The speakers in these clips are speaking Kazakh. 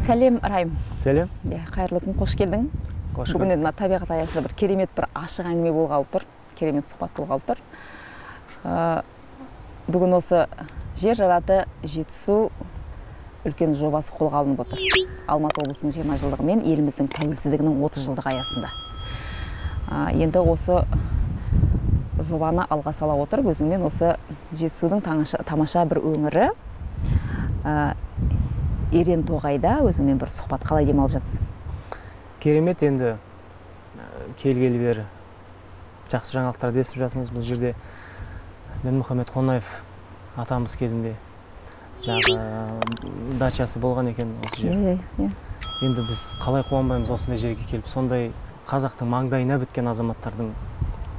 Сәлем, Райым. Сәлем. Қайырлы күн, қош келдің. Бүгін енді табиғат аясында бір керемет бір ашық әңгіме болғалы тұр. Керемет сұхбат болғалы тұр. Бүгін осы жер жараты Жетісу үлкен жобасы қолға алынып отыр. Алматы облысының 20 жылдығы мен еліміздің тәуелсіздігінің 30 жылдығы аясында. Енді осы жобаны алға сала отырып, өзіңмен осы Жетісудың тамаша бір өңірі Ерен Тоғайда өзіңмен бір сұхбат қалай демалып жатсың? Керемет, енді келгелі бері жақсы жаңалықтарды естіп жатырмыз. Бұл жерде Дінмұхамед Қонаев атамыз кезінде дачасы болған екен осы жер. Енді біз қалай қуанбаймыз осындай жерге келіп, сондай қазақтың маңдайына біткен азаматтардың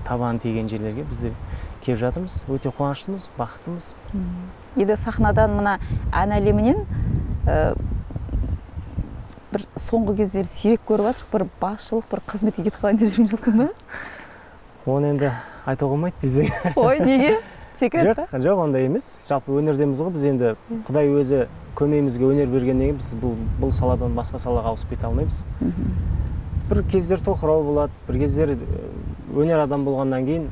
табаны тиген жерлерге біз келіп жатырмыз. Өте қуаныштымыз, бақыттымыз. Енді сахнадан мына ән әлемінен бір соңғы кездері сирек көріп жатырмық, бір басшылық, бір қызметке кетіп қалайын деп жүрген жоқсың ба? Оны енді айтуға болмайды десең. Ой, неге? Секрет па? Жоқ, ондай емес. Жалпы өнердеміз ғой, біз енді Құдай өзі көмейімізге өнер бергеннен кейін біз бұл саладан басқа салаға ауысып кете алмаймыз. Бір кездер тоқырау болады, бір кездер өнер адам болғаннан кейін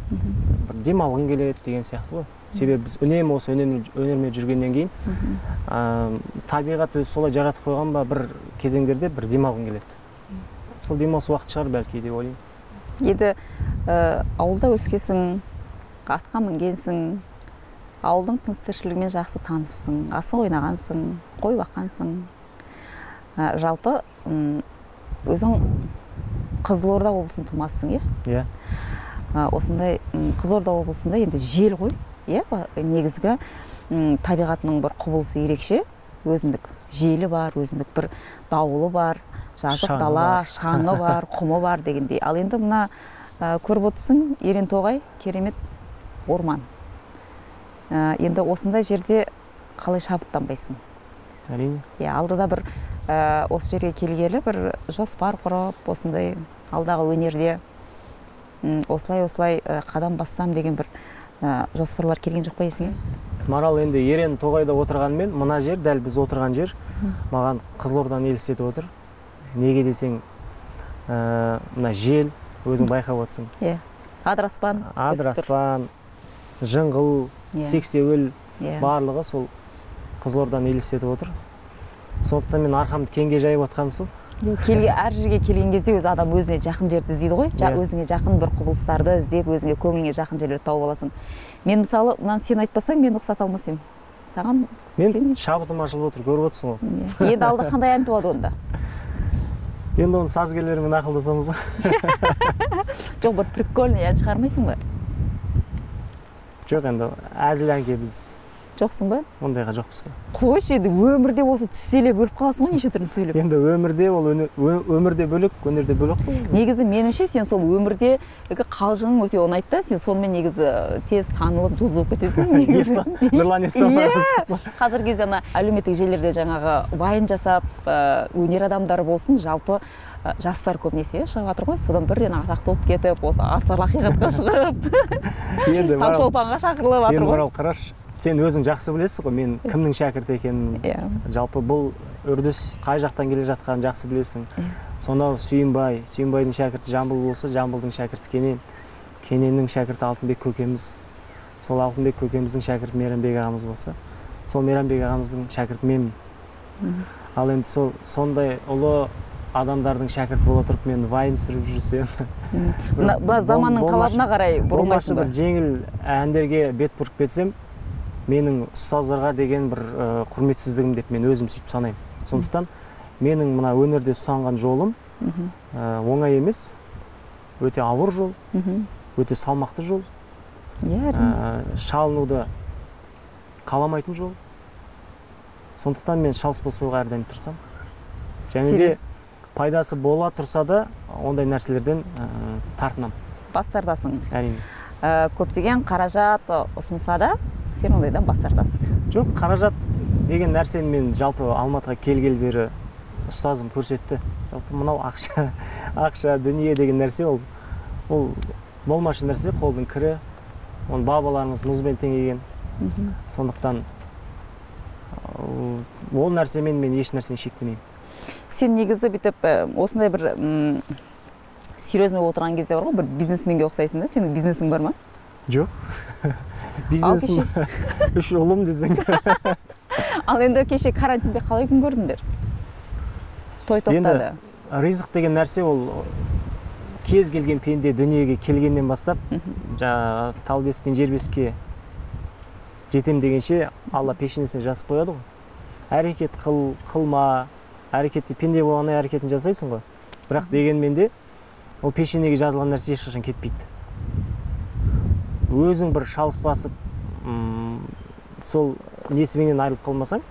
бір демалғың келеді деген сияқты ғой. Себебі біз үнемі осы өнермен жүргеннен кейін табиғат өзі солай жаратып қойған ба, бір кезеңдерде бір демалғың келеді. Сол демалыс уақыт шығар бәлки деп ойлаймын. Енді ауылда өскесің, атқа мінгенсің, ауылдың тыныс-тіршілігімен жақсы таныссың, асық ойнағансың, қой баққансың. Жалпы өзің Қызылорда облысының тумасысың, иә? Осындай Қызылорда облысында енді жел ғой, негізгі табиғатының бір құбылысы ерекше, өзіндік желі бар, өзіндік бір дауылы бар, жазық дала, шаңы бар, құмы бар дегендей. Ал енді мына көріп отырсың, Ерен Тоғай керемет орман. Енді осындай жерде қалай шабыттанбайсың? Әрине. Алдыда бір осы жерге келгелі бір жоспар құрып, осындай алдағы өнерде осылай қадам бассам деген бір жоспарлар келген жоқ па есіңе? Марал, енді Ерен Тоғайда отырғанмен, мына жер, дәл біз отырған жер, маған Қызылорданы елестетіп отыр. Неге десең, мына жел, өзің байқап отырсың. Адыраспан, жыңғыл, сексеуіл, барлығы сол Қызылорданы елестетіп отыр. Сондықтан мен арқамды кеңге жайып отқаным сол. Әр жерге келген кезде өз адам өзіне жақын жерді іздейді ғой, өзіңе жақын бір құбылыстарды іздеп, өзіңе көңіліңе жақын жерлерді тауып аласың. Мен мысалы, мынаны сен айтпасаң, мен рұқсат алмас едім. Саған мен шабытым ашылып отыр, көріп отырсың ғой. Енді алда қандай ән туады онда? Енді оны сазгерлермен ақылдасамыз ғой. Жоқ, бір прикольный ән шығармайсың ба? Жоқ, енді әзіл әнге біз жоқсың ба? Ондайға жоқпыз ғой. Қойшы, енді өмірде осы тістелеп өліп қаласың ғой, неше түрін сөйлеп. Енді өмірде ол өмірде бөлек, өнерде бөлек қой. Негізі меніңше сен сол өмірдегі қалжыңың өте ұнайды да, сен сонымен негізі тез танылып, жұлдыз болып кетесің негізі. Нұрлан Есімов. Қазіргі кезде ана әлеуметтік желілерде жаңағы вайн жасап, өнер адамдары болсын, жалпы жастар көбінесе шығып жатыр ғой, содан бірден атақты болып кетіп, осы астарлы ақиқатқа шығып, таңшолпанға шақырылып жатыр ғой. Енді Марал, қараш, сен өзің жақсы білесің ғой, мен кімнің шәкірті екенін. Жалпы бұл үрдіс қай жақтан келе жатқанын жақсы білесің. Сонау Сүйінбайдың шәкірті Жамбыл болса, Жамбылдың шәкірті Кенен, Кененнің шәкірті Алтынбек көкеміз, сол Алтынбек көкеміздің шәкірті Мейрамбек ағамыз болса, сол Мейрамбек ағамыздың шәкірті менмін. Ал енді сондай ұлы адамдардың шәкірті бола тұрып, мен вайн сүріп жүрсем, заманның талабына қарай бұрылмайсың ба? Бір жеңіл әндерге бет бұрып кетсем, менің ұстаздарға деген бір құрметсіздігім деп мен өзім сөйтіп санаймын. Сондықтан менің мына өнерде ұстанған жолым оңай емес, өте ауыр жол, өте салмақты жол, шалынуды қаламайтын жол. Сондықтан мен шалыс басуға әрдайым тырысамын. Және де пайдасы бола тұрса да ондай нәрселерден тартынамын. Бас тартасың. Әрине. Көптеген қаражат ұсынса да сен ондайдан бас тартасың. Жоқ, қаражат деген нәрсені мен жалпы Алматыға келгелі бері ұстазым көрсетті. Жалпы мынау ақша, дүние деген нәрсе ол болмашы нәрсе, қолдың кірі. Оны бабаларымыз мұзбен теңеген. Сондықтан ол нәрсемен мен еш нәрсені шектемеймін. Сен негізі бүйтіп осындай бір серьезный отырған кезде бар ғой, бір бизнесменге ұқсайсың да, сенің бизнесің бар ма? Жоқ. Бизнесім үш ұлым десең. Ал енді кеше карантинде қалай күн көрдіңдер? Той тоқтады. Енді ризық деген нәрсе ол кез келген пенде дүниеге келгеннен бастап, жаңағы тал бесіктен жер бесікке жетем дегенше Алла пешенесіне жазып қояды ғой. Әрекет қылма, әрекетте пенде болғаннан әрекетін жасайсың ғой. Бірақ дегенмен де ол пешенеге жазылған нәрсе ешқашан кетпейді. Өзің бір шалыс басып, сол несібеңнен айырылып қалмасаң,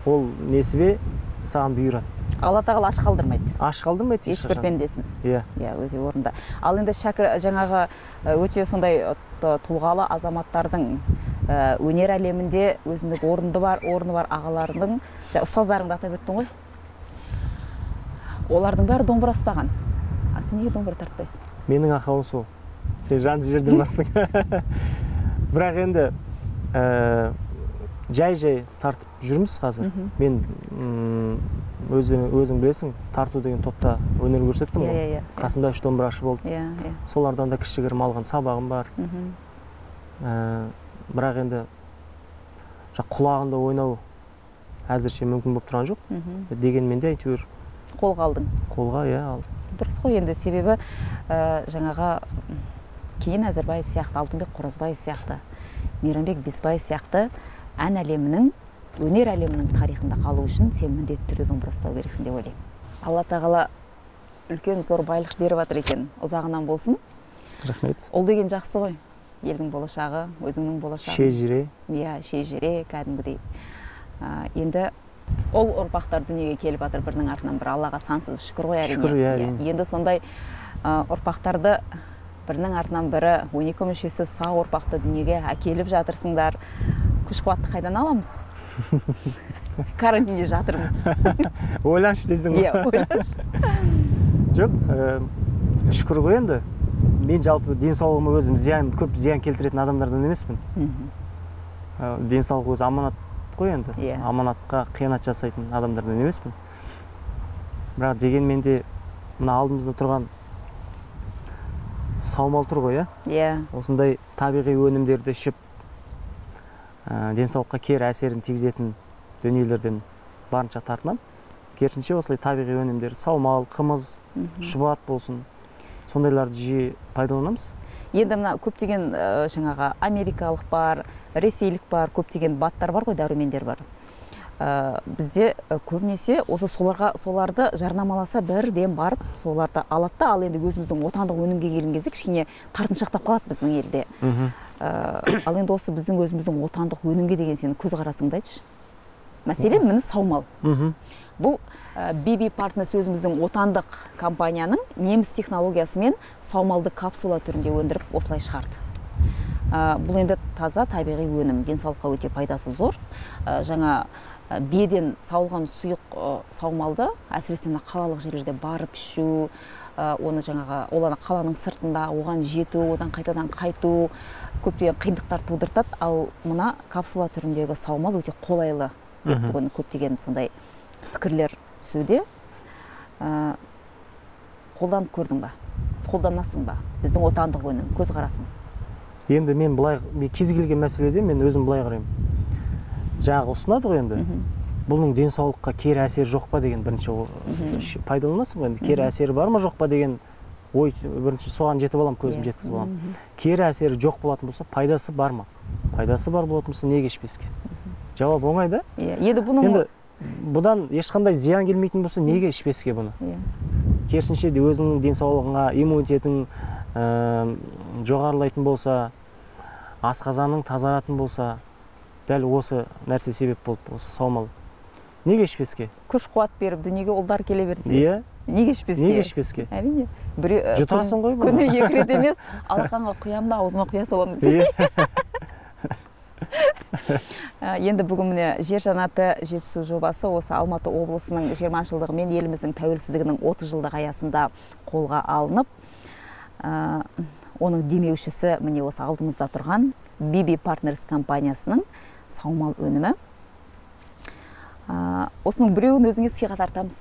ол несібе саған бұйырады. Алла тағала аш қалдырмайды. Аш қалдырмайды ешбір пендесін. Иә, өте орында. Ал енді Шәкір жаңағы өте сондай тұлғалы азаматтардың өнер әлемінде өзіндік орны бар ағалардың, ұстаздарыңды атап өттің ғой. Олардың бәрі домбыра ұстаған. А сен неге домбыра тартпайсың? Менің ақауым сол. Сен жанды жерден бастың. Бірақ енді жай тартып жүрміз қазір. Мен өзің білесің, тарту деген топта өнер көрсеттім ғой. Қасымда 3 домбырашы болды. Солардан да кішігірім алған сабағым бар. Бірақ енді құлағында ойнау әзірше мүмкін болып тұрған жоқ. Дегенмен де әйтеуір қолға алдың. Қолға, ал. Дұрыс қой, енді себебі жаңаға Кейін Әзірбаев сияқты, Алтынбек Қоразбаев сияқты, Мейрамбек Бесбаев сияқты ән әлемінің, өнер әлемінің тарихында қалу үшін сен міндетті түрде домбыра ұстау керексің деп ойлаймын. Алла тағала үлкен зор байлық беріп жатыр екен, ұзағынан болсын. Рахмет. Ол деген жақсы ғой. Елдің болашағы, өзіңнің болашағы. Шежіре. Иә, шежіре, кәдімгідей. Енді ол ұрпақтар дүниеге келіп жатыр бірінің артынан бір, Аллаға сансыз шүкір ғой әрине. Шүкір, әрине. Енді сондай ұрпақтарды бірінің артынан бірі 12 мүшесі сау ұрпақты дүниеге әкеліп жатырсыңдар. Күш қуатты қайдан аламыз? Карантинде жатырмыз. Ойлашы десің ғой. Иә, ойлашы. Жоқ, шүкір ғой енді. Мен жалпы денсаулығыма өзім көп зиян келтіретін адамдардан емеспін. Денсаулық өзі аманат қой енді. Аманатқа қиянат жасайтын адамдардан емеспін. Бірақ дегенмен де мына алдымызда тұрған саумал тұр ғой, иә? Осындай табиғи өнімдерді ішіп, денсаулыққа кері әсерін тигізетін дүниелерден барынша тартынамын. Керісінше осылай табиғи өнімдер, саумал, қымыз, шұбат болсын, сондайларды жиі пайдаланамыз. Енді мына көптеген жаңағы америкалық бар, ресейлік бар, көптеген баттар бар ғой, дәрумендер бар. Бізде көбінесе осы соларды жарнамаласа бірден барып соларды алады, ал енді өзіміздің отандық өнімге келген кезде кішкене тартыншақтап қалады біздің елде. Ал енді осы біздің өзіміздің отандық өнімге деген сенің көзқарасыңды айтшы. Мәселен, міне саумал. Бұл BB Partners өзіміздің отандық компанияның неміс технологиясымен саумалды капсула түрінде өндіріп осылай шығарды. Бұл енді таза табиғи өнім, денсаулыққа өте пайдасы зор. Жаңа беден сауылған сұйық саумалды әсіресе қалалық жерлерде барып ішу, оны оланы қаланың сыртында оған жету, одан қайтадан қайту көптеген қиындықтар тудыртады. Ал мына капсула түріндегі саумал өте қолайлы деп бүгін көптеген сондай пікірлер түсуде. Қолданып көрдің ба? Қолданасың ба? Біздің отандық өнім, көзқарасың. Енді мен кез келген мәселеде мен өзім былай қараймын. Жаңағы ұсынады ғой енді. Бұның денсаулыққа кері әсері жоқ па деген бірінші пайдаланасың ғой. Кері әсері бар ма жоқ па деген ой бірінші соған жетіп алам, көзім жеткізіп алам. Кері әсері жоқ болатын болса, пайдасы бар ма? Пайдасы бар болатын болса, неге ішпеске? Жауап оңай да? Енді бұдан ешқандай зиян келмейтін болса, неге ішпеске бұны? Керісінше де өзіңнің денсаулығыңа, иммунитетің жоғарылайтын болса, асқазаның тазаратын болса, дәл осы нәрсе себеп болып, осы саумал Неге ішпеске? Күш қуат беріп дүниеге ұлдар келе берсе. Иә. Неге ішпеске? Неге ішпеске? Әрине. Жұтасың ғой бұл. Күнде 2 рет емес, алақанға құям да аузыма құя саламын десе. Енді бүгін міне жер жанаты жетісу жобасы осы Алматы облысының 20 жылдығы мен еліміздің тәуелсіздігінің 30 жылдығы аясында қолға алынып, оның демеушісі міне осы алдымызда тұрған BB Partners компаниясының саумал өнімі. Осының біреуін өзіңе сыйға тартамыз.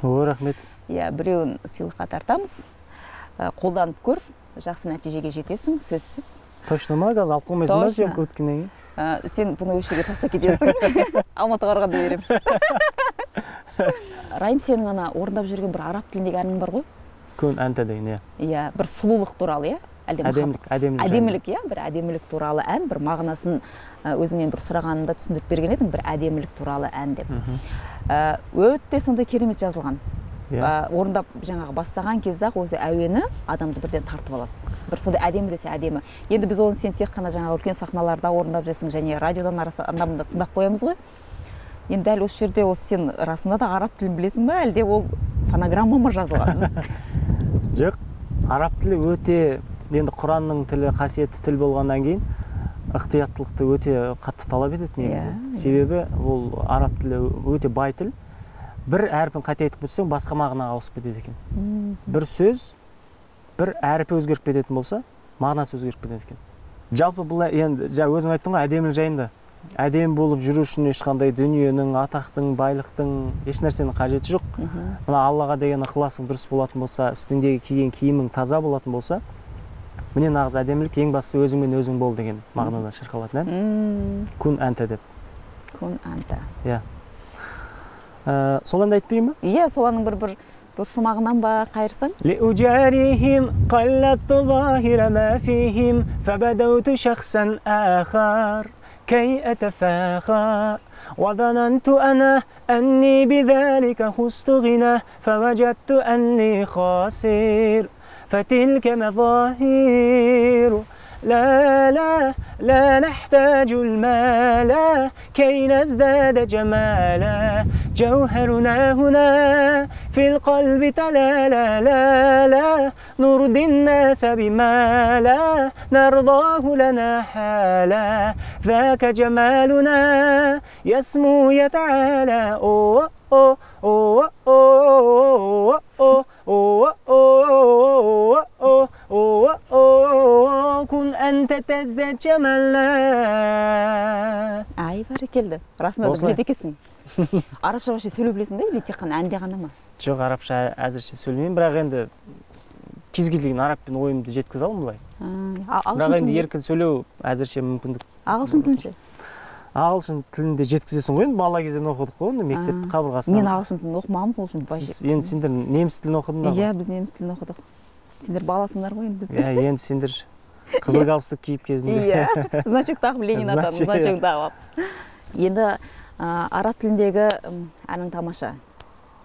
Рахмет. Иә, біреуін сыйлыққа тартамыз. Қолданып көр, жақсы нәтижеге жетесің, сөзсіз. Точно ма? Қазір алып қоймайсың ба сен өткеннен кейін? Сен бұны өшеге тастап кетесің. Алматыға барғанда беремін. Райым, сенің ана орындап жүрген бір араб тіліндегі әнің бар ғой? Күн әнті деген, иә. Иә, бір сұлулық туралы, иә? Әдемілік, иә, бір әдемілік туралы ән, бір мағынасын өзіңнен бір сұрағанында түсіндіріп берген едің, бір әдемілік туралы ән деп. Өте сондай керемет жазылған. Орындап жаңағы бастаған кезде-ақ өзі әуені адамды бірден тартып алады. Бір сондай әдемі десе әдемі. Енді біз оны сен тек қана жаңағы үлкен сахналарда орындап жүрсің және радиодан анда-мында тыңдап қоямыз ғой. Енді дәл осы жерде осы сен расында да араб тілін білесің бе, әлде ол фонограмма ма жазылған? Жоқ, араб тілі өте, енді Құранның тілі қасиетті тіл болғаннан кейін ықтияттылықты өте қатты талап етеді негізі. Себебі ол араб тілі өте бай тіл. Бір әрпін қате айтып кетсең, басқа мағынаға ауысып кетеді екен. Бір сөз, бір әрпі өзгеріп кететін болса, мағынасы өзгеріп кетеді екен. Жалпы бұл енді өзің айттың ғой, әдемілік жайында. Әдем болып жүру үшін ешқандай дүниенің, атақтың, байлықтың еш нәрсенің қажеті жоқ. Мына Аллаға деген ықыласың дұрыс болатын болса, үстіңдегі киген киімің таза болатын болса, міне нағыз әдемілік ең бастысы өзіңмен өзің бол деген мағынада шырқалатын ән. Күн әнті деп. Күн әнті. Иә. Сол әнді айтып берейін ба? Иә, сол әннің бір шумағынан ба қайырсаң? لأجاريهم قلدت ظاهر ما فيهم فبدوت شخصا آخر كي أتفاخر وظننت أنا أني بذلك خست غنى فوجدت أني خاسر فتلك مظاهر لا لا لا نحتاج المال كي نزداد جمالا جوهرنا هنا في القلب تلالا لا لا نرضي الناس بما لا نرضاه لنا حالا ذاك جمالنا يسمو يتعالى أوه أوه أوه أوه أوه أوه أوه أوه أوه أوه كن أنت تزداد جمالا. Ай, бәрекелді. Расында да біледі екенсің. Арабша вообще сөйлей білесің бе, или тек қана әнде ғана ма? Жоқ, арабша әзірше сөйлемеймін, бірақ енді кез келген арабпен ойымды жеткізе аламын былай. Бірақ енді еркін сөйлеу әзірше мүмкіндік. Ағылшын тілінше? Ағылшын тілінде жеткізесің ғой, енді бала кезден оқыдық қой, мектеп қабырғасынан. Мен ағылшын тілін оқымамын, сол үшін бай. Енді сендер неміс тілін оқыдың ба? Иә, біз неміс тілін оқыдық. Сендер баласыңдар ғой енді бізде. Иә, енді сендер қызыл галстук киіп кезінде. Иә, значок тағып Ленин атаның значогын тағып. Енді араб тіліндегі әнің тамаша.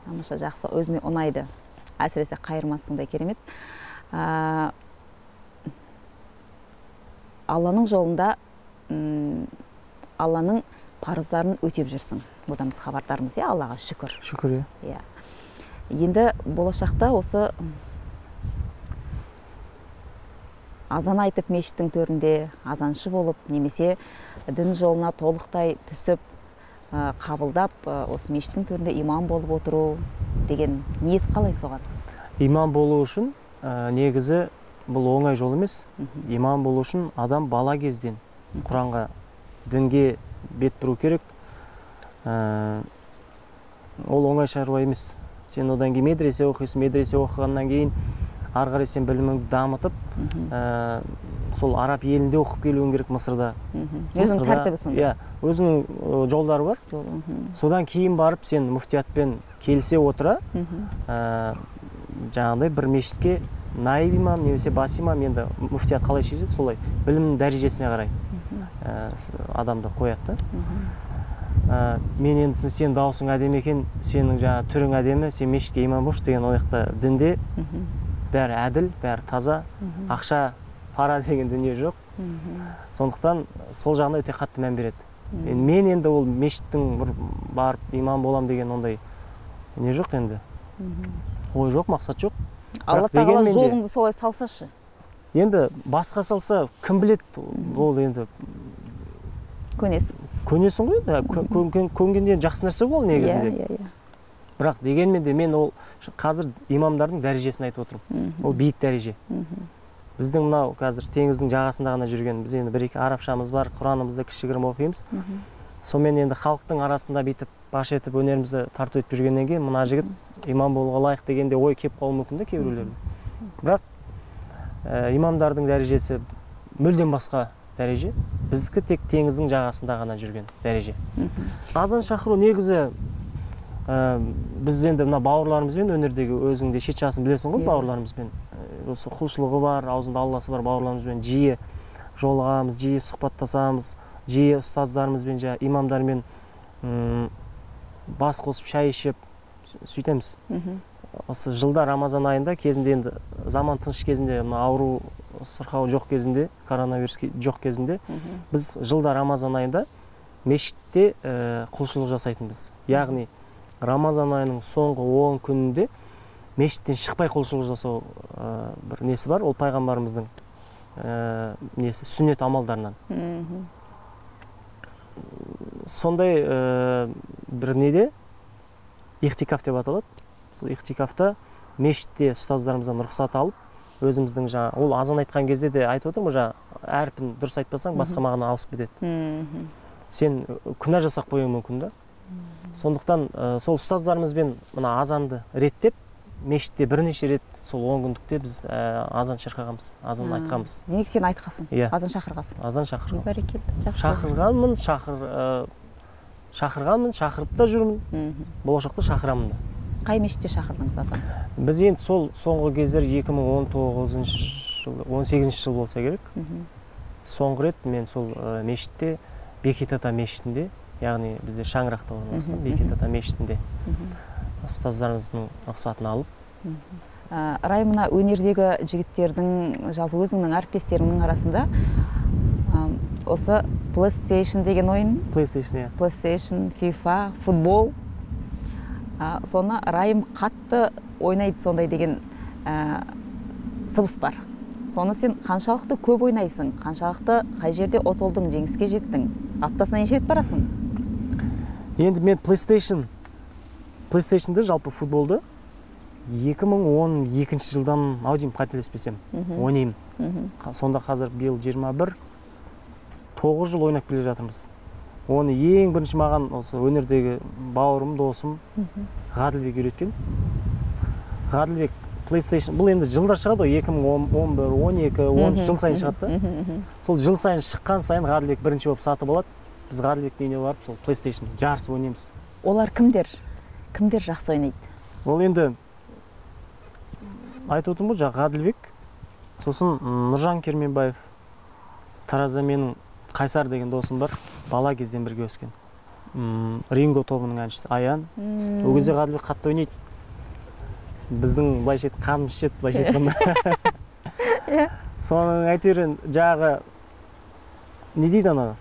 Тамаша, жақсы, өзіме ұнайды. Әсіресе қайырмасыңдай керемет. Алланың жолында Алланың парыздарын өтеп жүрсің. Бұдан біз хабардармыз, иә, Аллаға шүкір. Шүкір, иә. Енді болашақта осы азан айтып мешіттің төрінде азаншы болып, немесе дін жолына толықтай түсіп, қабылдап, осы мешіттің төрінде имам болып отыру деген ниет қалай соған? Имам болу үшін негізі бұл оңай жол емес. Имам болу үшін адам бала кезден Құранға, дінге бет бұру керек. Ол оңай шаруа емес. Сен одан кейін медресе оқисың, медресе оқығаннан кейін ары қарай сен біліміңді дамытып, сол араб елінде оқып келуің керек Мысырда. Өзінің тәртібі сонда? Иә, өзінің жолдары бар. Содан кейін барып сен муфтиятпен келісе отыра, жаңағыдай бір мешітке наиб имам немесе бас имам, енді муфтият қалай шешеді, солай білімнің дәрежесіне қарай адамды қояды. Мен енді сен даусың әдемі екен, сенің жаңа түрің әдемі, сен мешітке имам болшы деген ояқта дінде бәрі әділ, бәрі таза, ақша, пара деген дүние жоқ. Сондықтан сол жағына өте қатты мән береді. Мен енді ол мешіттің бір барып имам болам деген ондай не жоқ енді. Ой жоқ, мақсат жоқ. Алла тағала жолыңды солай салсашы. Енді басқа салса, кім білет, ол енді көнесің ғой, көнгенде жақсы нәрсе бол негізінде. Бірақ дегенмен де мен ол қазір имамдардың дәрежесін айтып отырмын. Ол биік дәреже. Біздің мынау қазір теңіздің жағасында ғана жүрген, біз енді бір-екі арабшамыз бар, Құранымызды кішігірім оқимыз. Сонымен енді халықтың арасында бүйтіп баш етіп өнерімізді тарту етіп жүргеннен кейін мына жігіт имам болуға лайық дегенде ой кеп қалуы мүмкін де кейбіреулердің. Бірақ имамдардың дәрежесі мүлдем басқа дәреже. Біздікі тек теңіздің жағасында ғана жүрген дәреже. Азан шақыру негізі біз енді мына бауырларымызбен өнердегі өзіңде шет жасын білесің ғой, бауырларымызбен осы құлшылығы бар, аузында Алласы бар бауырларымызбен жиі жолығамыз, жиі сұхбаттасамыз, жиі ұстаздарымызбен, имамдармен бас қосып шай ішіп сөйтеміз. Осы жылда Рамазан айында кезінде енді заман тыныш кезінде, ауру сырқау жоқ кезінде, коронавирус жоқ кезінде біз жылда Рамазан айында мешітте құлшылық жасайтынбыз. Яғни Рамазан айының соңғы 10 күнінде мешіттен шықпай құлшылық жасау бір несі бар, ол пайғамбарымыздың несі, сүннет амалдарынан. Сондай бір неде ихтикаф деп аталады. Сол ихтикафта мешітте ұстаздарымыздан рұқсат алып, өзіміздің ол азан айтқан кезде де айтып отырмын, әрпін дұрыс айтпасаң басқа мағына ауысып кетеді. Сен күнә жасап қоюың мүмкін да. Сондықтан сол ұстаздарымызбен мына азанды реттеп, мешітте бірнеше рет сол 10 күндікте біз азан шырқағанбыз, азан айтқанбыз. Неге сен айтқасың? Азан шақырғасың? Азан шақырғанбыз. Бәрекелді. Шақырғанмын, шақырып та жүрмін. Болашақта шақырамын да. Қай мешітте шақырдыңыз азан? Біз енді сол соңғы кездер 2018 жыл болса керек. Соңғы рет мен сол мешітте, Бекет ата мешітінде, яғни бізде Шаңырақта орналасқан Бекет ата мешітінде ұстаздарымыздың рұқсатын алып. Райымына өнердегі жігіттердің, жалпы өзіңнің әріптестеріңнің арасында осы PlayStation деген ойын? PlayStation, FIFA, футбол. Соны Райым қатты ойнайды сондай деген сыбыс бар. Соны сен қаншалықты көп ойнайсың? Қаншалықты қай жерде отолдың, жеңіске жеттің? Аптасына неше рет барасың? Енді мен PlayStation'ды, жалпы футболды 2012 жылдан аудим қателеспесем ойнаймын. Сонда қазір биыл 21, 9 жыл ойнап келе жатырмыз. Оны ең бірінші маған осы өнердегі бауырым, досым Ғаділбек үйреткен. Ғаділбек PlayStation, бұл енді жылдар шығады ғой, 2011, 12, 13 жыл сайын шығады. Сол жыл сайын шыққан сайын Ғаділбек бірінші болып сатып алады. Біз Ғаділбектің үйіне барып, сол PlayStation жарысып ойнаймыз. Олар кімдер? Кімдер жақсы ойнайды? Ол енді айтып отырмын ғой, Ғаділбек, сосын Нұржан Керменбаев, Таразда менің Қайсар деген досым бар, бала кезден бірге өскен. Ринго тобының әншісі Аян. Ол кезде Ғаділбек қатты ойнайды. Біздің былайша қамыз ішеді, былайша айтқанда. Соның әйтеуір жағы не дейді ана?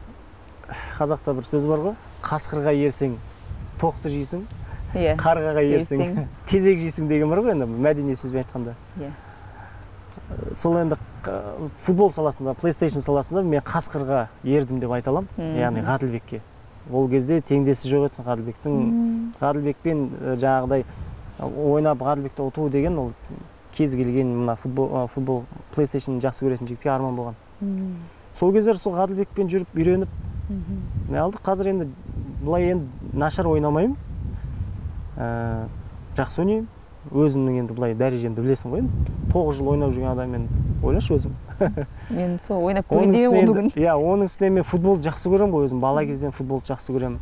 Қазақта бір сөз бар ғой, қасқырға ерсең тоқты жейсің, қарғаға ерсең тезек жейсің деген бар ғой, енді мәдени сөзбен айтқанда. Сол енді футбол саласында, PlayStation саласында мен қасқырға ердім деп айта аламын, яғни Ғаділбекке. Ол кезде теңдесі жоқ еді Ғаділбектің. Ғаділбекпен жаңағыдай ойнап Ғаділбекті ұту деген ол кез келген мына футбол PlayStation жақсы көретін жігітке арман болған. Сол кездер сол Ғаділбекпен жүріп үйреніп алдық. Қазір енді былай енді нашар ойнамаймын, жақсы ойнаймын. Өзімнің енді былай дәрежемді білесің ғой, 9 жыл ойнап жүрген адам, мен ойлашы өзім. Мен сол ойнап көргенде оны бүгін. Оның үстіне мен футболды жақсы көремін ғой, өзім бала кезден футболды жақсы көремін.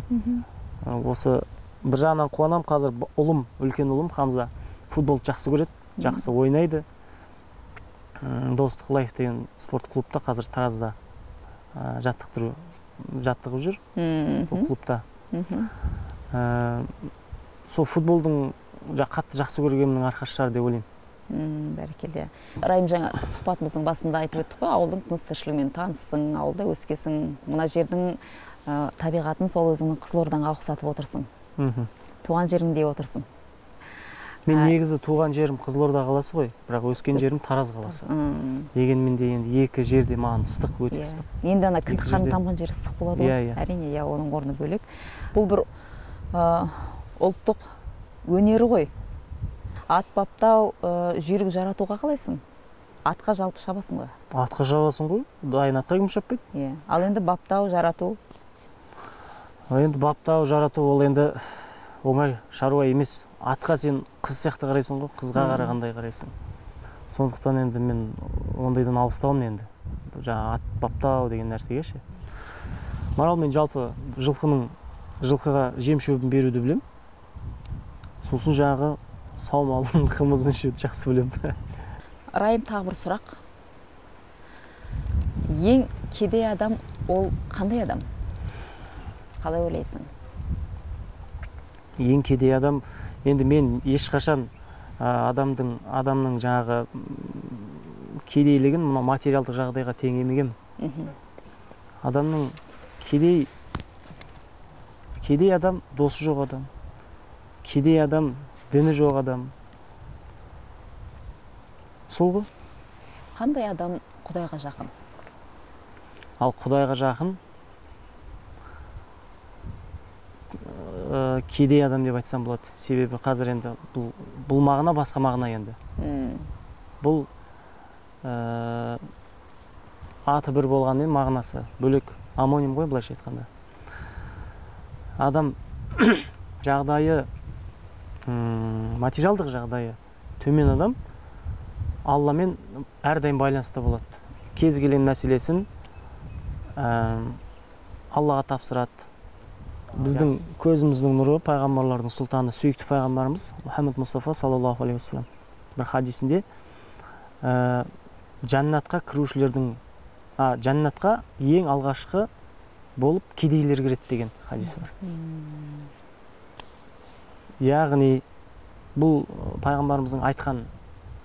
Осы бір жағынан қуанам, қазір ұлым, үлкен ұлым Хамза футболды жақсы көреді, жақсы ойнайды. Достық Лайф деген спорт клубта қазір Таразда жаттығып жүр, сол клубта. Сол футболдың қатты жақсы көргенімнің арқасы шығар деп ойлаймын. Бәрекелді. Райым, жаңа сұхбатымыздың басында айтып өттік қой, ауылдың тыныс-тіршілігімен таныссың, ауылда өскесің. Мына жердің табиғатын сол өзіңнің Қызылордаға ұқсатып отырсың. Туған жерің деп отырсың. Мен негізі туған жерім Қызылорда қаласы ғой, бірақ өскен жерім Тараз қаласы. Дегенмен де енді екі жерде маған ыстық, өте ыстық. Енді ана кіндік қаны тамған жері ыстық болады ғой. Әрине, оның орны бөлек. Бұл бір ұлттық өнері ғой. Ат баптау, жүйрік жаратуға қалайсың? Атқа жалпы шабасың ба? Атқа шабасың ғой, дайын атқа кім шаппайды? Ал енді баптау, жарату? Енді баптау, жарату ол енді оңай шаруа емес. Атқа сен қыз сияқты қарайсың ғой, қызға қарағандай қарайсың. Сондықтан енді мен ондайдан алыстауым енді. Жаңа ат баптау деген нәрсеге ше. Марал, мен жалпы жылқыға жем шөбін беруді білем. Сосын жаңағы саумалдың қымызын ішуді жақсы білем. Райым, тағы бір сұрақ. Ең кедей адам ол қандай адам? Қалай ойлайсың? Ең кедей адам, енді мен ешқашан адамның жаңағы кедейлігін мына материалдық жағдайға теңемегем. Адамның кедей адам досы жоқ адам. Кедей адам діні жоқ адам. Сол ғой. Қандай адам Құдайға жақын? Ал Құдайға жақын кедей адам деп айтсам болады. Себебі қазір енді бұл мағына басқа мағына енді. Бұл аты бір болғанмен мағынасы бөлек, амоним ғой былайша айтқанда. Адам жағдайы, материалдық жағдайы төмен адам Алламен әрдайым байланыста болады. Кез келген мәселесін Аллаға тапсырады. Біздің көзіміздің нұры, пайғамбарлардың сұлтаны, сүйікті пайғамбарымыз Мұхаммед Мұстафа саллаллаху алейхи вассалам бір хадисінде жәннатқа кірушілердің, жәннатқа ең алғашқы болып кедейлер кіреді деген хадис бар. Яғни бұл пайғамбарымыздың айтқан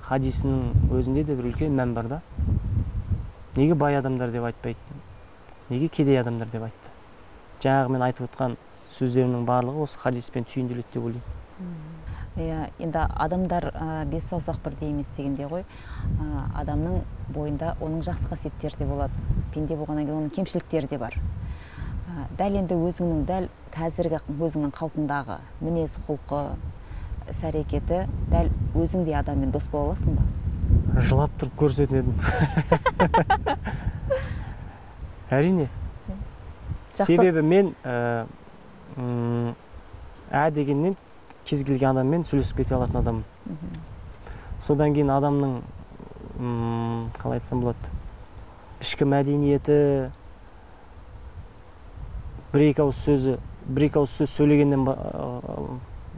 хадисінің өзінде де бір үлкен мән бар да. Неге бай адамдар деп айтпайды? Неге кедей адамдар деп айтты? Жаңағы мен айтып отқан сөздерімнің барлығы осы хадиспен түйінделеді деп ойлаймын. Енді адамдар бес саусақ бірдей емес дегенде ғой, адамның бойында оның жақсы қасиеттері де болады. Пенде болғаннан кейін оның кемшіліктері де бар. Дәл енді өзіңнің дәл қазіргі өзіңнің қалпыңдағы мінез құлқы, іс-әрекеті дәл өзіңдей адаммен дос бола аласың ба? Жылап тұрып көрсететін едім. Әрине. Себебі мен дегеннен кез келген адаммен сөйлесіп кете алатын адаммын. Содан кейін адамның қалай айтсам болады, ішкі мәдениеті, бір-екі ауыз сөз сөйлегеннен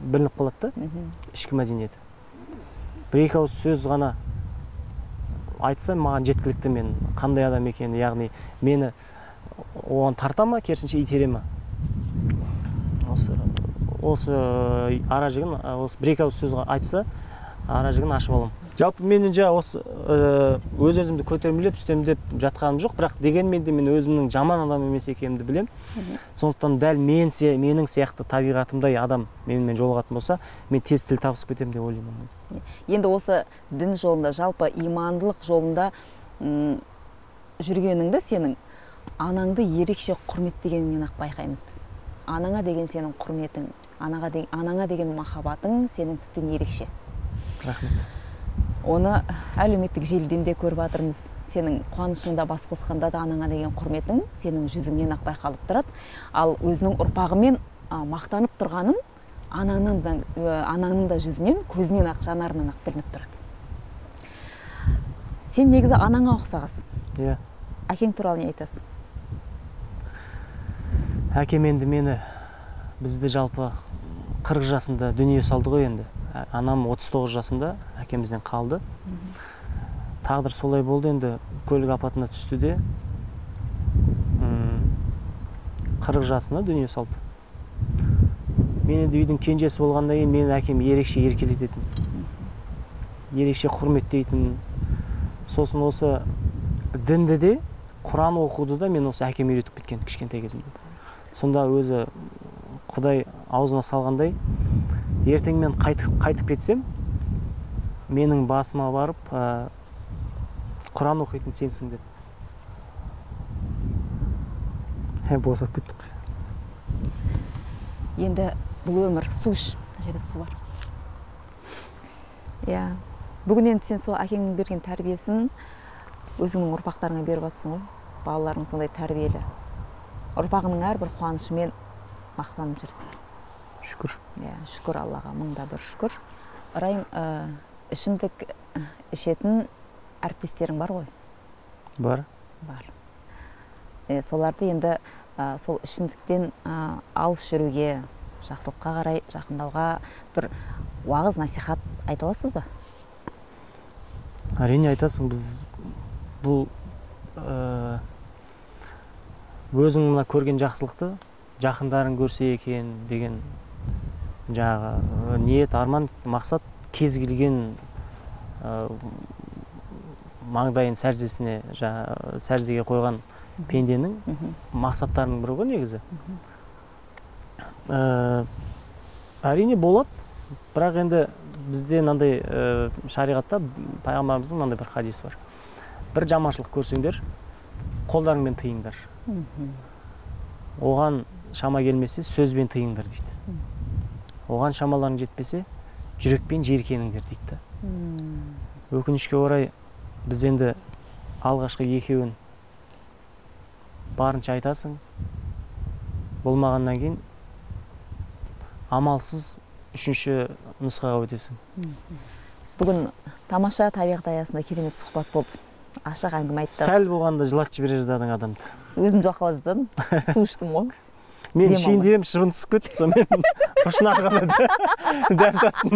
білініп қалады да, ішкі мәдениеті. Бір-екі ауыз сөз ғана айтса маған жеткілікті, мен қандай адам екені, яғни мені оған тарта ма, керісінше итере ма. Осы ара-жігін, осы бір-екі ауыз сөз айтса, ара-жігін ашып аламын. Жалпы менің осы өз-өзімді көтермелеп, үстемдеп жатқаным жоқ, бірақ дегенмен де мен өзімнің жаман адам емес екенімді білем. Сондықтан дәл менің сияқты табиғатымдай адам менімен жолығатын болса, мен тез тіл табысып кетемін деп ойлаймын. Енді осы дін жолында, жалпы имандылық жолында жүргеніңді сенің анаңды ерекше құрметтегеніңнен ақ байқаймыз біз. Анаңа деген сенің құрметің, анаңа деген махаббатың сенің тіптен ерекше. Рахмет. Оны әлеуметтік желіден де көріп жатырмыз. Сенің қуанышыңда, бас қосқанда да анаңа деген құрметің сенің жүзіңнен ақ байқалып тұрады. Ал өзінің ұрпағымен мақтанып тұрғанын анаңның да жүзінен, көзінен ақ, жанарынан ақ білініп тұрады. Сен негізі анаңа ұқсағасың. Әкең туралы не айтасың? Әкем енді бізді жалпы 40 жасында дүние салды ғой енді. Анам 39 жасында әкемізден қалды. Тағдыр солай болды, енді көлік апатына түсті де 40 жасында дүние салды. Мен енді үйдің кенжесі болғанда кейін мені әкем ерекше еркелететін, ерекше құрметтейтін. Сосын осы дінді де, Құран оқуды да мен осы әкем үйретіп кеткен кішкентай кезімде. сонда өзі Құдай аузына салғандай, ертең мен қайтып кетсем, менің басыма барып Құран оқитын сенсің деп. Босап кеттік. Енді бұл өмір су іш, мына жерде су бар. Иә, бүгін енді сен сол әкеңнің берген тәрбиесін өзіңнің ұрпақтарыңа беріп жатсың ғой. Балаларың сондай тәрбиелі. Ұрпағының әрбір қуанышымен мақтанып жүрсің. Шүкір. Иә, шүкір Аллаға, мыңда бір шүкір. Райым, ішімдік ішетін әріптестерің бар ғой? Бар. Бар. Соларды енді сол ішімдіктен алыс жүруге, жақсылыққа қарай жақындауға бір уағыз насихат айта аласыз ба? Әрине айтасың. Біз бұл өзің мына көрген жақсылықты жақындарың көрсе екен деген жаңағы ниет, арман, мақсат кез келген маңдайын сәждеге қойған пенденің мақсаттарының бірі ғой негізі. Әрине болады, бірақ енді бізде мынандай шариғатта пайғамбарымыздың мынандай бір хадис бар. Бір жаманшылық көрсеңдер, қолдарыңмен тыйыңдар. Оған шама келмесе, сөзбен тыйыңдар дейді. Оған шамаларың жетпесе, жүрекпен жиіркеніңдер дейді. Өкінішке орай біз енді алғашқы екеуін барынша айтасың, болмағаннан кейін амалсыз үшінші нұсқаға өтесің. Бүгін тамаша табиғат аясында керемет сұхбат болды. Ашық әңгіме айттық. Сәл болғанда жылатып жібере жаздадың адамды. Өзім жаққала жаздадым, су іштім ғой. Мен ішейін дегем, шыбын түсіп кетті, сонымен ұшына қалады. Дәм таттым.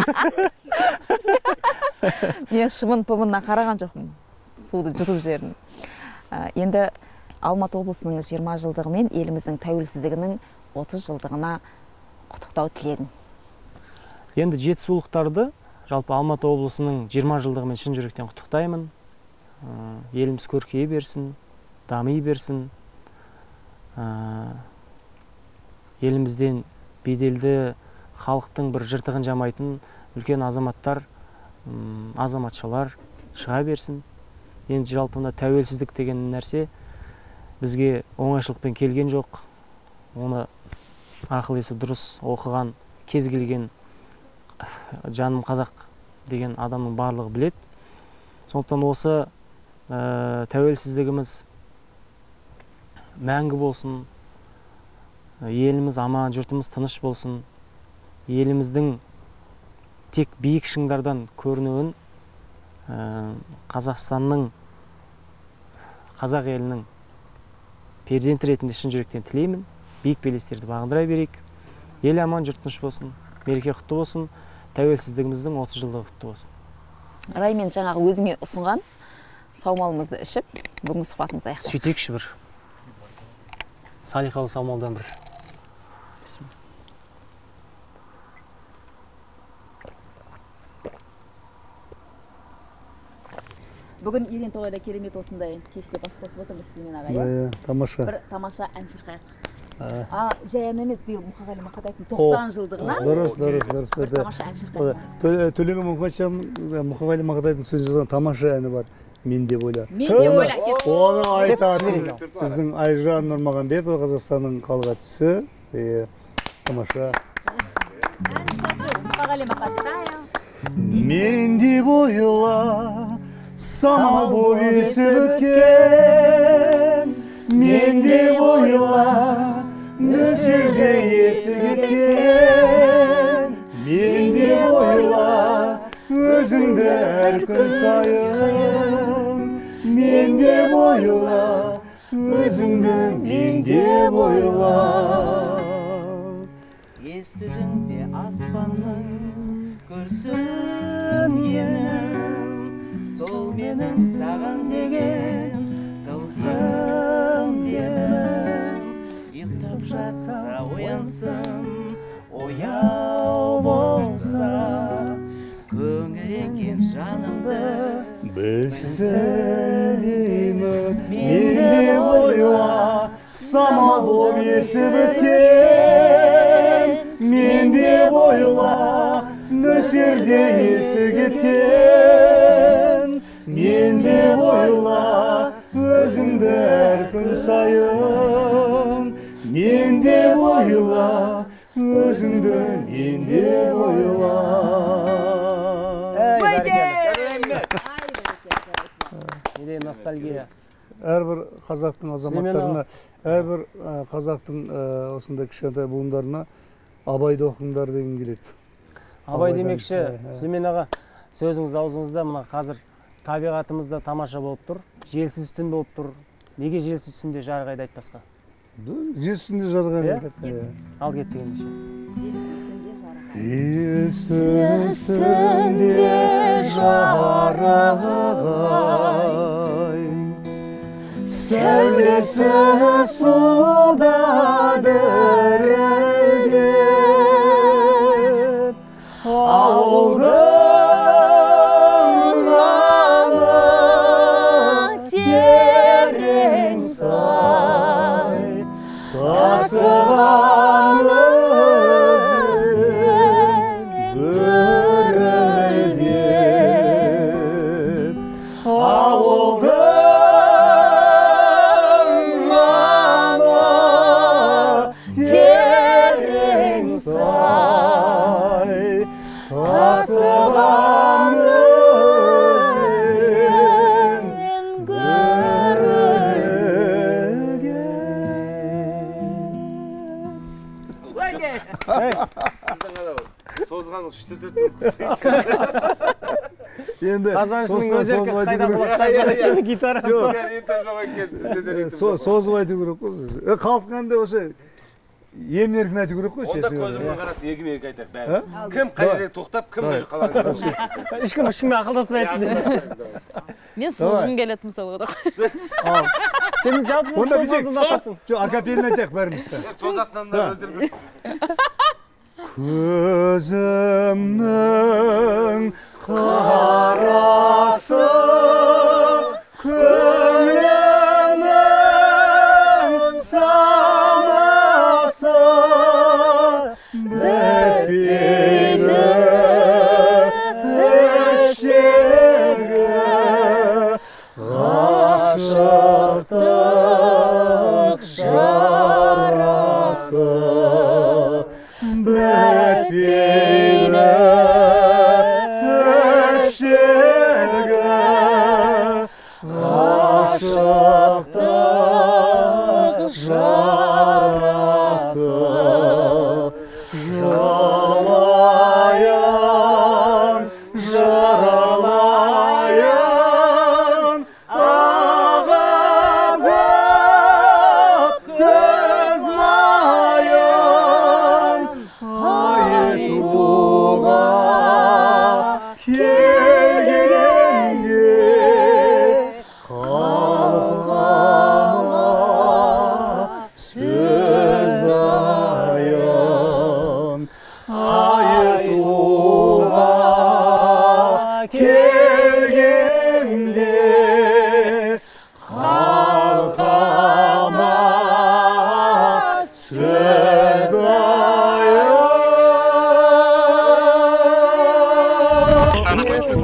Мен шыбын-пыбынына қараған жоқпын, суды жұтып жібердім. Енді Алматы облысының 20 жылдығы мен еліміздің тәуелсіздігінің 30 жылдығына құттықтау тіледім. Енді жетісулықтарды жалпы Алматы облысының 20 жылдығымен шын жүректен құттықтаймын. Еліміз көркейе берсін, дами берсін. Елімізден беделді халықтың бір жыртығын жамайтын үлкен азаматтар, азаматшалар шыға берсін. Енді жалпында тәуелсіздік деген нәрсе бізге оңайшылықпен келген жоқ. Оны ақыл есі дұрыс оқыған, кез келген жаным қазақ деген адамның барлығы біледі. Сондықтан осы тәуелсіздігіміз мәңгі болсын, еліміз аман, жұртымыз тыныш болсын, еліміздің тек биік шыңдардан көрінуін Қазақстанның, қазақ елінің перзенті ретінде шын жүректен тілеймін. Биік белестерді бағындыра берейік. Ел аман, жұрт тыныш болсын, мереке құтты болсын, тәуелсіздігіміздің 30 жылдығы құтты болсын. Раймен жаңағы өзіңе ұсынған саумалымызды ішіп, бүгінгі сұхбатымызды аяқтайық. Сөйтекші бір салиқалы саумалдан бір. Бүгін Ерен Тоғайда керемет осындай кеште бас қосып отырмыз Сүлеймен ағай. Тамаша. Бір тамаша ән шырқайық. Жай ән емес, биыл Мұқағали Мақатаевтың 90 жылдығына. Дұрыс. Бір тамаша ән шырқайық. Төлеген Мұқаншаның Мұқағали Мақатаевтың сөз жазған тамаша әні бар. Мен деп ойла. Оны айтатын біздің Айжан Нұрмағамбетова, Қазақстанның халық әртісі. Тамаша. Мұқағали Мақатаев. Мен деп ойла, самал боп есіп өткен. Мен деп ойла, нөсерде есіп өткен. Мен деп ойла, өзіңді әр күн сайын. Мен деп ойла, өзіңді мен деп ойла. Естідің бе аспанның күрсінгенін, сол менің саған деген тылсым денім. Ұйықтап жатса оянсын, ояу болса, көңіренген жанымды білсін деймін. Мен деп ойла, самал боп есіп өткен, мен деп ойла, нөсерде есі кеткен, мен деп ойла, өзіңді әр күн сайын, мен деп ойла, өзіңді мен деп ойла. Неде ностальгия. Әрбір қазақтың азаматтарына, әрбір қазақтың осындай кішкентай буындарына Абайды оқыңдар деген келеді. Абай демекші, Сүлеймен аға, сөзіңіз аузыңызда, мына қазір табиғатымызда тамаша болып тұр, желсіз түн болып тұр. Неге желсіз түнде жарғайды айтпасқа? Желсіз түнде жарғайды. Ал кеттік ендеше. Желсіз түнде жарғай, сәулесі суда дірілдеп, ауылдың ғаны терең сай, тасыған өзен гүрілдеп, ауылдың тасыған өзен гүрілдеп. Сіздің созған үш-төртіңіз Енді Қазаншының өзеркі қайда бұлақ шайзар екені гитарасы. созып айту керек қой. Қалқығанда осы емін-еркін айту керек қой. Онда көзімнің қарасын егім-егік айтайық бәріміз. Кім қай жерге тоқтап, кім қай жерге қалған. Ешкім ақылдаспай айтсын десе. Мен созғым келеді мысалға. Сен жалпы созғанды ұнатасың. Жоқ, акапелін айтайық бәріміз. Созатынан да өздері көзімнің қарасы, көңілімнің санасы, бітпейді іштегі ғашықтық жарасы, бітпейді іштегі ғашықтық жарасы, жалайын, жаралайын, ағазып көз майын, айтуға келгенде қалқама сөз айын, айтуға келгенде қалқама сөз айын.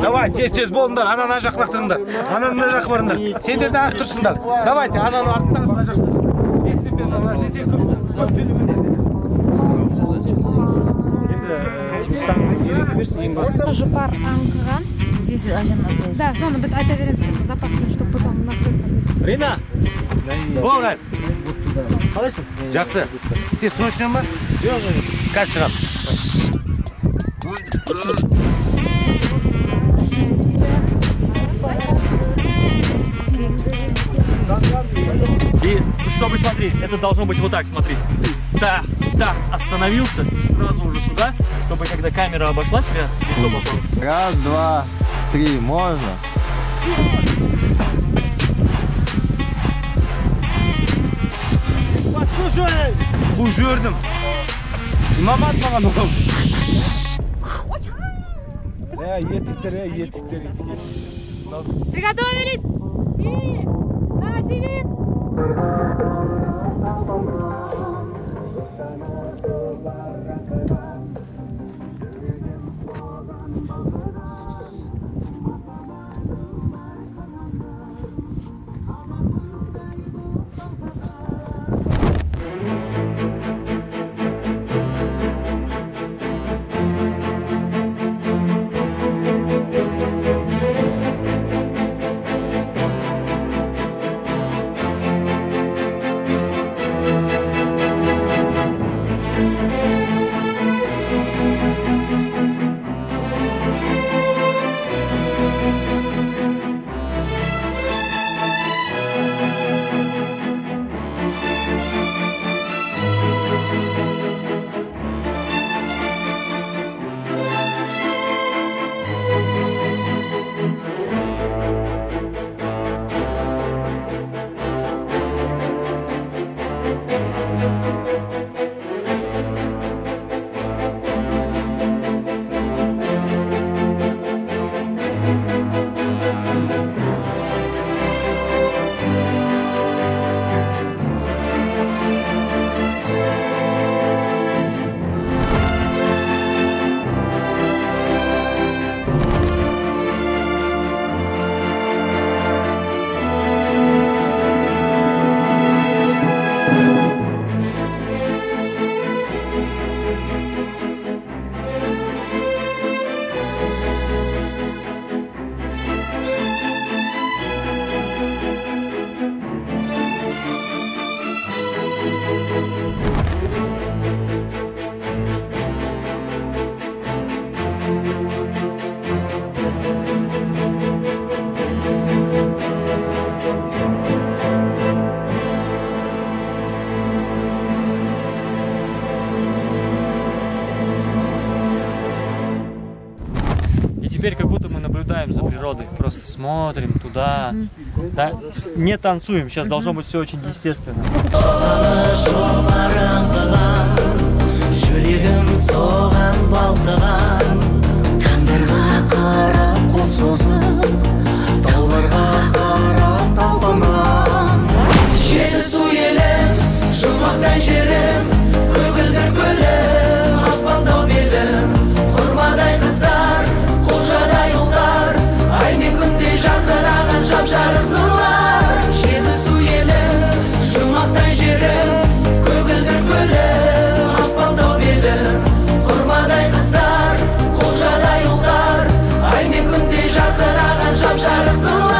Давай, тез болыңдар, ананы жақ лақтырыңдар. Ананы мына жақ барыңдар. Сендер де ақ тұрсыңдар. Давайте, ананы артыңдар, мына жақ. Естіпен, ана сендер көп сөйлемеңдер. Жопар аңқыған. Здесь ажанна. Да, соны біз айта береміз, запасын, чтобы потом накрыться. Рина! Болғай! Қалайсың? Жақсы. Сен срочно ма? Жоқ, жоқ. Қазір шығам. И чтобы смотреть, это должно быть вот так, смотри. Так, остановился, сразу уже сюда, чтобы когда камера обошла тебя, лицо попало. Раз, два, три, можно? Послушай! Бұл жүрдім. Имамат маған ол. Еттіктер. Приготовились! И начали! Теперь как будто мы наблюдаем за природой, просто смотрим туда, да? Не танцуем, сейчас должно быть все очень естественно. Жарық нұрлар, жетісу елі, жұмақтан жерім, көгілдір көлім, аспандау белім, құрмадай қыздар, құлжадай ұлдар, ай мен күндей жарқыраған жап-жарық нұрлар.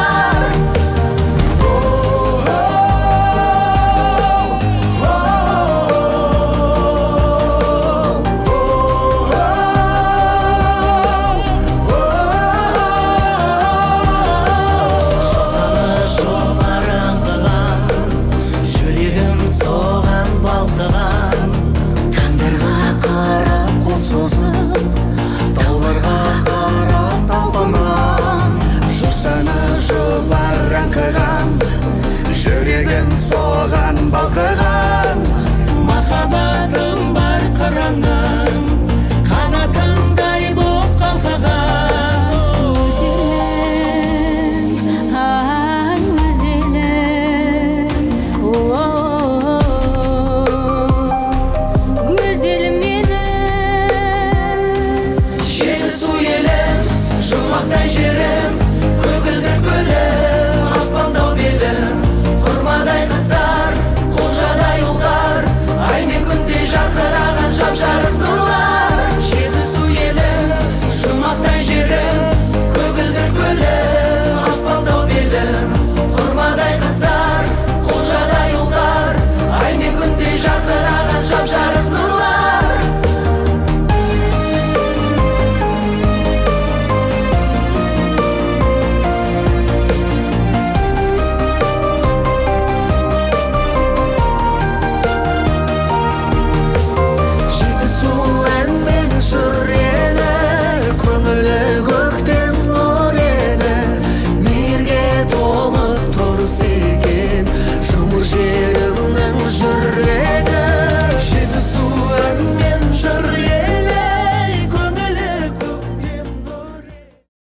Жүрегім соған